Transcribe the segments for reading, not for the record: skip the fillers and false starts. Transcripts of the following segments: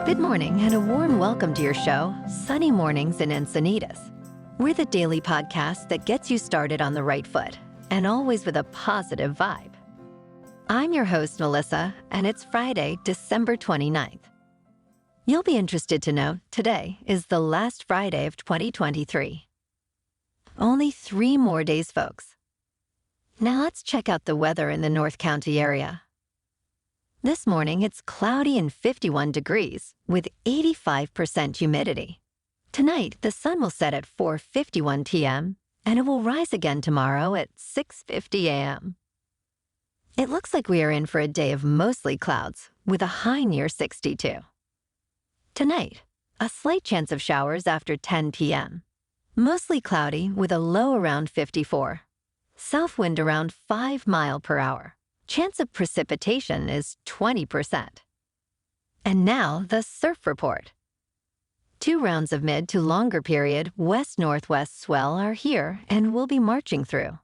Good morning and a warm welcome to your show, Sunny Mornings in Encinitas. We're the daily podcast that gets you started on the right foot and always with a positive vibe. I'm your host, Melissa, and it's Friday, December 29th. You'll be interested to know today is the last Friday of 2023. Only 3 more days, folks. Now let's check out the weather in the North County area. This morning, it's cloudy and 51 degrees with 85% humidity. Tonight, the sun will set at 4:51 p.m., and it will rise again tomorrow at 6:50 a.m. It looks like we are in for a day of mostly clouds with a high near 62. Tonight, a slight chance of showers after 10 p.m. Mostly cloudy with a low around 54. South wind around 5 miles per hour. Chance of precipitation is 20%. And now, the surf report. 2 rounds of mid to longer period west-northwest swell are here and will be marching through.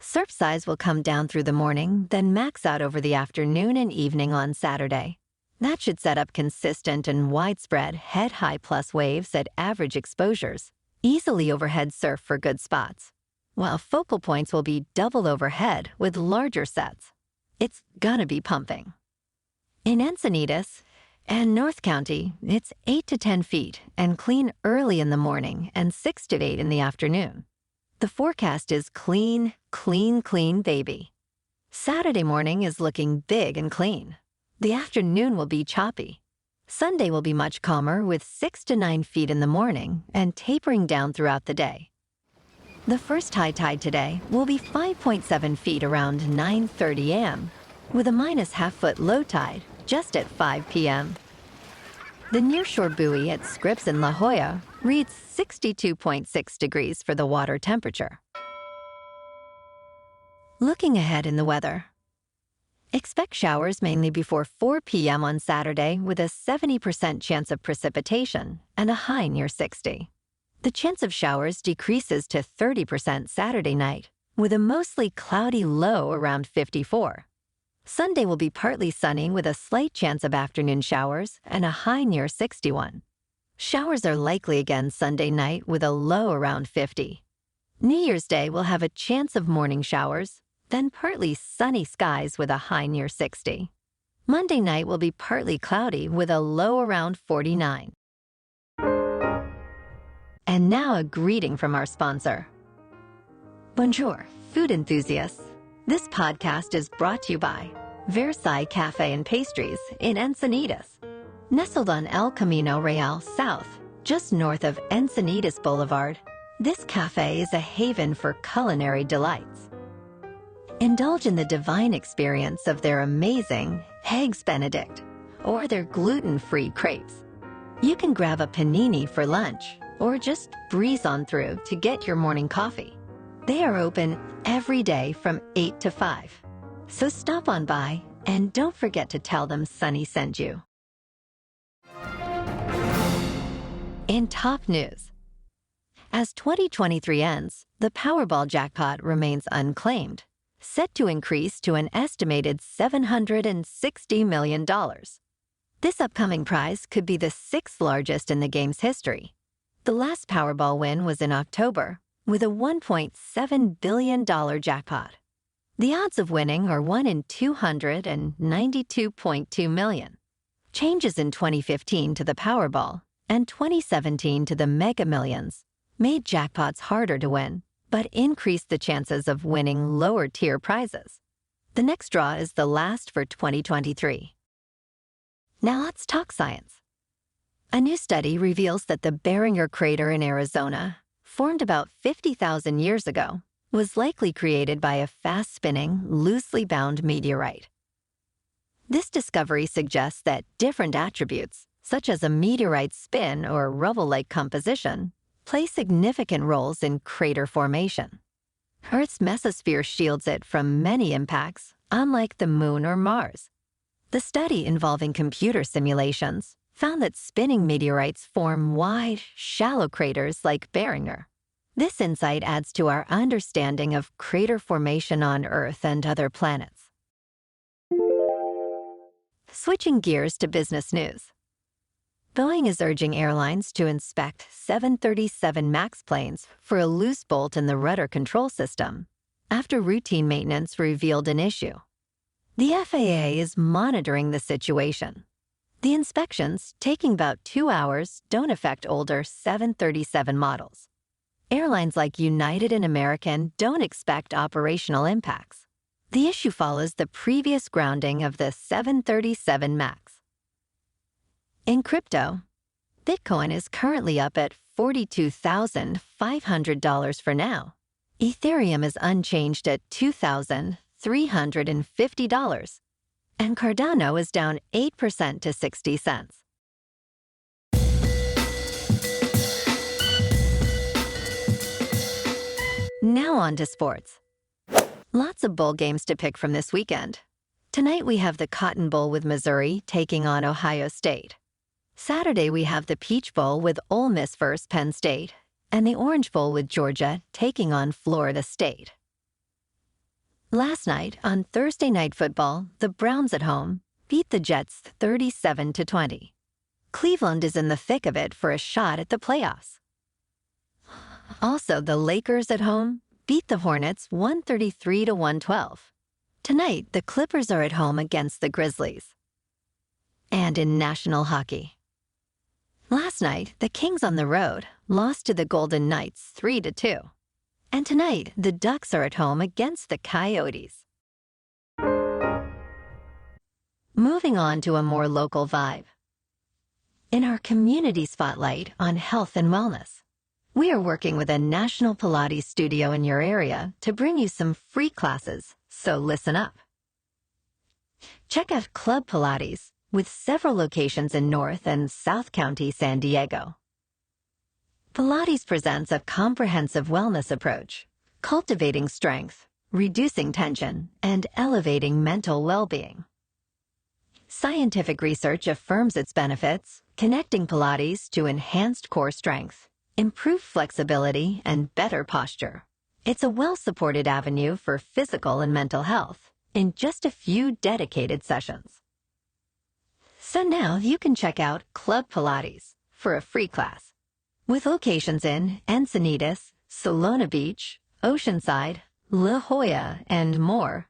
Surf size will come down through the morning, then max out over the afternoon and evening on Saturday. That should set up consistent and widespread head-high plus waves at average exposures, easily overhead surf for good spots, while focal points will be double overhead with larger sets. It's gonna be pumping. In Encinitas and North County, it's 8 to 10 feet and clean early in the morning and 6 to 8 in the afternoon. The forecast is clean, clean, clean, baby. Saturday morning is looking big and clean. The afternoon will be choppy. Sunday will be much calmer with 6 to 9 feet in the morning and tapering down throughout the day. The first high tide today will be 5.7 feet around 9:30 a.m., with a -1/2-foot low tide just at 5 p.m. The nearshore buoy at Scripps in La Jolla reads 62.6 degrees for the water temperature. Looking ahead in the weather. Expect showers mainly before 4 p.m. on Saturday with a 70% chance of precipitation and a high near 60. The chance of showers decreases to 30% Saturday night, with a mostly cloudy low around 54. Sunday will be partly sunny with a slight chance of afternoon showers and a high near 61. Showers are likely again Sunday night with a low around 50. New Year's Day will have a chance of morning showers, then partly sunny skies with a high near 60. Monday night will be partly cloudy with a low around 49. And now a greeting from our sponsor. Bonjour, food enthusiasts. This podcast is brought to you by Versailles Cafe and Pastries in Encinitas. Nestled on El Camino Real South, just north of Encinitas Boulevard, this cafe is a haven for culinary delights. Indulge in the divine experience of their amazing Eggs Benedict or their gluten-free crepes. You can grab a panini for lunch or just breeze on through to get your morning coffee. They are open every day from 8 to 5. So stop on by and don't forget to tell them Sunny sent you. In top news. As 2023 ends, the Powerball jackpot remains unclaimed, set to increase to an estimated $760 million. This upcoming prize could be the 6th largest in the game's history. The last Powerball win was in October, with a $1.7 billion jackpot. The odds of winning are 1 in 292.2 million. Changes in 2015 to the Powerball and 2017 to the Mega Millions made jackpots harder to win, but increased the chances of winning lower-tier prizes. The next draw is the last for 2023. Now let's talk science. A new study reveals that the Barringer Crater in Arizona, formed about 50,000 years ago, was likely created by a fast-spinning, loosely bound meteorite. This discovery suggests that different attributes, such as a meteorite's spin or rubble-like composition, play significant roles in crater formation. Earth's mesosphere shields it from many impacts, unlike the Moon or Mars. The study involving computer simulations found that spinning meteorites form wide, shallow craters like Barringer. This insight adds to our understanding of crater formation on Earth and other planets. Switching gears to business news. Boeing is urging airlines to inspect 737 MAX planes for a loose bolt in the rudder control system after routine maintenance revealed an issue. The FAA is monitoring the situation. The inspections, taking about 2 hours, don't affect older 737 models. Airlines like United and American don't expect operational impacts. The issue follows the previous grounding of the 737 MAX. In crypto, Bitcoin is currently up at $42,500 for now. Ethereum is unchanged at $2,350, and Cardano is down 8% to 60 cents. Now on to sports. Lots of bowl games to pick from this weekend. Tonight we have the Cotton Bowl with Missouri taking on Ohio State. Saturday we have the Peach Bowl with Ole Miss vs. Penn State, and the Orange Bowl with Georgia taking on Florida State. Last night, on Thursday Night Football, the Browns at home beat the Jets 37-20. Cleveland is in the thick of it for a shot at the playoffs. Also, the Lakers at home beat the Hornets 133-112. Tonight, the Clippers are at home against the Grizzlies. And in national hockey, last night, the Kings on the road lost to the Golden Knights 3-2. And tonight, the Ducks are at home against the Coyotes. Moving on to a more local vibe. In our community spotlight on health and wellness, we are working with a national Pilates studio in your area to bring you some free classes, so listen up. Check out Club Pilates, with several locations in North and South County, San Diego. Pilates presents a comprehensive wellness approach, cultivating strength, reducing tension, and elevating mental well-being. Scientific research affirms its benefits, connecting Pilates to enhanced core strength, improved flexibility, and better posture. It's a well-supported avenue for physical and mental health in just a few dedicated sessions. So now you can check out Club Pilates for a free class. With locations in Encinitas, Solana Beach, Oceanside, La Jolla, and more,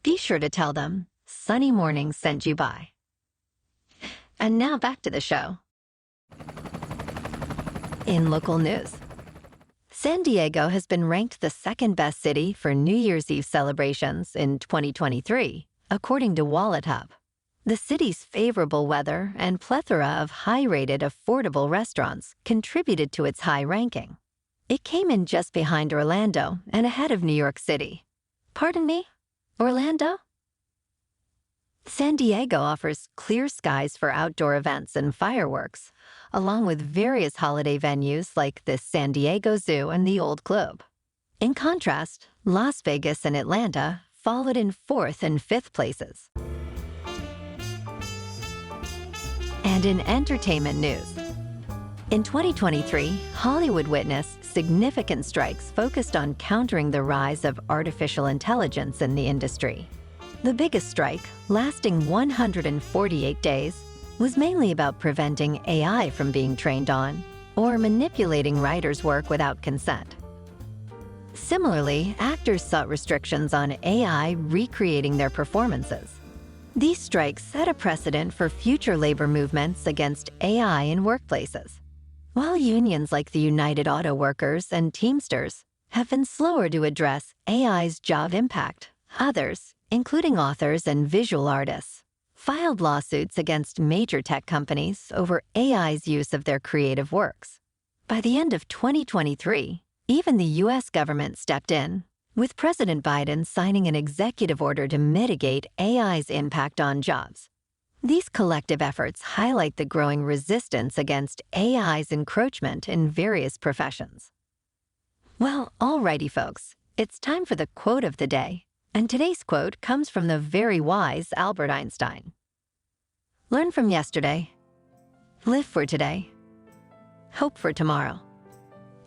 be sure to tell them Sunny Mornings sent you by. And now back to the show. In local news, San Diego has been ranked the second best city for New Year's Eve celebrations in 2023, according to Wallet Hub. The city's favorable weather and plethora of high-rated, affordable restaurants contributed to its high ranking. It came in just behind Orlando and ahead of New York City. Pardon me? Orlando? San Diego offers clear skies for outdoor events and fireworks, along with various holiday venues like the San Diego Zoo and the Old Globe. In contrast, Las Vegas and Atlanta followed in 4th and 5th places. And in entertainment news, in 2023, Hollywood witnessed significant strikes focused on countering the rise of artificial intelligence in the industry. The biggest strike, lasting 148 days, was mainly about preventing AI from being trained on or manipulating writers' work without consent. Similarly, actors sought restrictions on AI recreating their performances. These strikes set a precedent for future labor movements against AI in workplaces. While unions like the United Auto Workers and Teamsters have been slower to address AI's job impact, others, including authors and visual artists, filed lawsuits against major tech companies over AI's use of their creative works. By the end of 2023, even the U.S. government stepped in, with President Biden signing an executive order to mitigate AI's impact on jobs. These collective efforts highlight the growing resistance against AI's encroachment in various professions. Well, alrighty, folks, it's time for the quote of the day. And today's quote comes from the very wise Albert Einstein. Learn from yesterday, live for today, hope for tomorrow.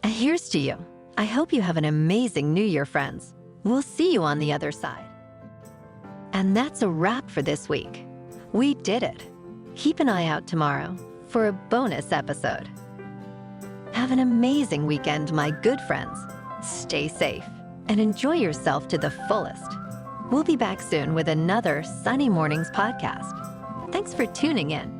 And here's to you. I hope you have an amazing New Year, friends. We'll see you on the other side. And that's a wrap for this week. We did it. Keep an eye out tomorrow for a bonus episode. Have an amazing weekend, my good friends. Stay safe and enjoy yourself to the fullest. We'll be back soon with another Sunny Mornings podcast. Thanks for tuning in.